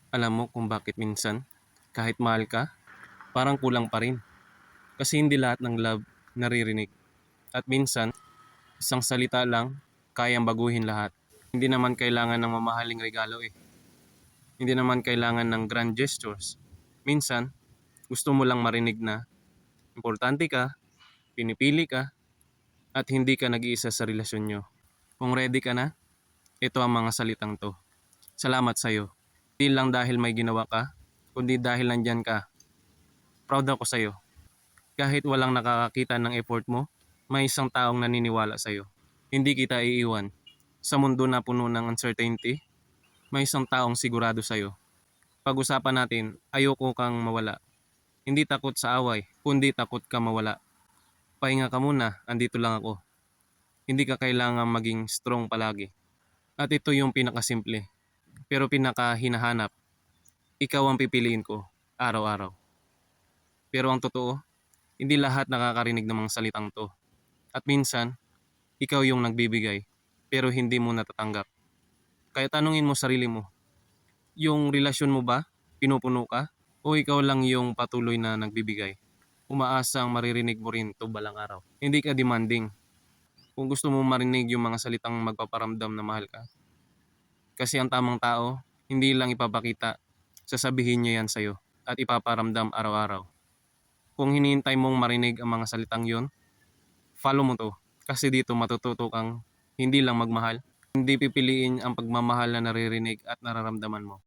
Alam mo kung bakit minsan, kahit mahal ka, parang kulang pa rin. Kasi hindi lahat ng love naririnig. At minsan, isang salita lang, kayang baguhin lahat. Hindi naman kailangan ng mamahaling regalo eh. Hindi naman kailangan ng grand gestures. Minsan, gusto mo lang marinig na importante ka, pinipili ka, at hindi ka nag-iisa sa relasyon nyo. Kung ready ka na, ito ang mga salitang to. Salamat sa'yo. Hindi lang dahil may ginawa ka, kundi dahil nandyan ka. Proud ako sa'yo. Kahit walang nakakakita ng effort mo, may isang taong naniniwala sa'yo. Hindi kita iiwan. Sa mundo na puno ng uncertainty, may isang taong sigurado sa'yo. Pag-usapan natin, ayoko kang mawala. Hindi takot sa away, kundi takot ka mawala. Pahinga ka muna, andito lang ako. Hindi ka kailangan maging strong palagi. At ito yung pinakasimple, pero pinakahinahanap. Ikaw ang pipiliin ko, araw-araw. Pero ang totoo, hindi lahat nakakarinig ng mga salitang to. At minsan, ikaw yung nagbibigay, pero hindi mo natatanggap. Kaya tanungin mo sarili mo, yung relasyon mo ba, pinupuno ka? O ikaw lang yung patuloy na nagbibigay? Umaasang maririnig mo rin to balang araw. Hindi ka demanding. Kung gusto mo marinig yung mga salitang magpaparamdam na mahal ka. Kasi ang tamang tao, hindi lang ipapakita, sasabihin niya yan sa'yo at ipaparamdam araw-araw. Kung hinihintay mong marinig ang mga salitang yon, follow mo to. Kasi dito matututo kang hindi lang magmahal, hindi pipiliin ang pagmamahal na naririnig at nararamdaman mo.